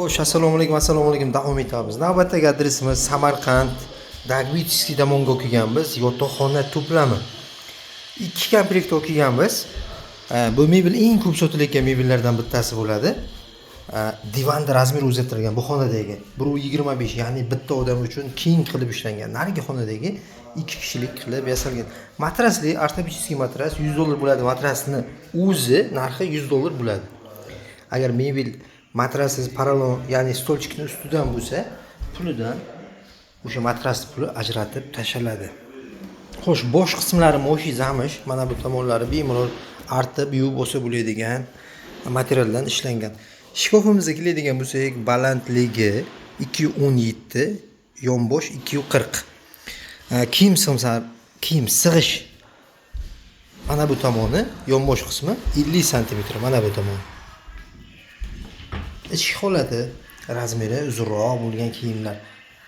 Xo'sh, assalomu alaykum, davom etamiz. Navbatdagi adresimiz Samarqand, Dagvitskiy tomonga o'qiganmiz. Yotoqxona to'plami. 2 komplekt o'qiganmiz. Bu mebel eng ko'p sotilayotgan mebellardan bittasi bo'ladi. Divanni razmeri o'zgartirilgan bu xonadagi 1.25, ya'ni bitta odam uchun keng qilib ishlangan. Narigi xonadagi 2 kishilik qilib yasalgan. Matrasli, ortopedический matras $100 bo'ladi. Matrasni o'zi narxi $100 bo'ladi. Agar mebel matrasiz paralon, ya'ni stolchikning ustidan bo'lsa, pulidan o'sha matras puli ajratib tashlanadi. Xo'sh, bosh qismlari moshi zamish, mana bu tomonlari bemalol artib yuvib bo'lsa bo'ladigan materialdan ishlangan. Shkofimizga keladigan bo'lsak, balandligi 2.17, yonbosh 2.40. Kiyim sig'ish mana bu tomoni, yonbosh qismi 50 sm, mana bu tomoni. Ichki holati razmeri uzunroq bo'lgan kiyimlar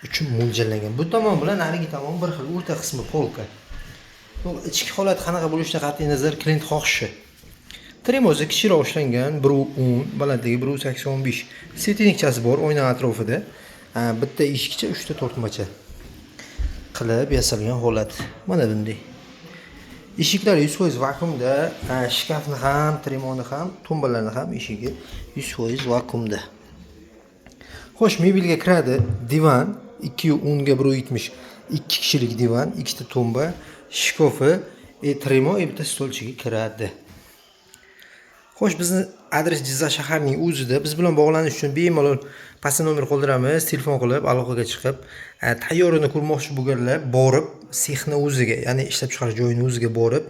uchun mo'ljallangan. Bu tomon bilan narigi tomon bir xil, o'rta qismi polka. Ichki holat qanaqa bo'lishidan qat'iy nazar klient xohishi. Tremozi kichikroq ishlangan, 1.10, balandligi 1.85. Setinlikchasi bor oyna atrofida. Bitta eshikcha, 3 ta tortmacha qilib yasalgan holat. Mana bunday. Eshiklar 100% vakuumda, shkafni ham, tremoni ham, tumbalarni ham eshigi 100% vakuumda. Xo'sh, mebelga kiradi divan 2.10 ga 1.70, 2 kishilik divan, 2 ta tumba, shkofi, tremo, bitta stolchiga kiradi. Xo'sh, bizni adres Jizzax shaharining o'zida. Biz bilan bog'lanish uchun bemalol pastda nomer qoldiramiz, telefon qilib aloqaga chiqib, tayyorini ko'rmoqchi bo'lganlar borib, sexni o'ziga, ya'ni ishlab chiqarish joyining o'ziga borib,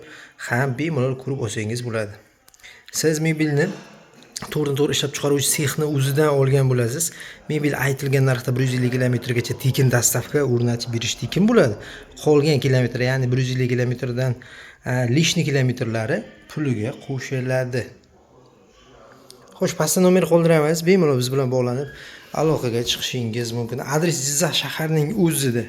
ham bemalol ko'rib olsangiz bo'ladi. Siz mebelni to'g'ri ishlab chiqaruvchi sexni o'zidan olgan bo'lasiz. Mebel aytilgan narxda 150 kilometrgacha tekin dastavka o'rnatib berish tekin bo'ladi. Qolgan kilometr, ya'ni 150 kilometrdan lishni kilometrlari puliga qo'shiladi. Xo'sh, pastda nomer qoldiramiz, bemalol biz bilan bog'lanib aloqaga chiqishingiz mumkin. Adres Jizzax shaharining o'zida.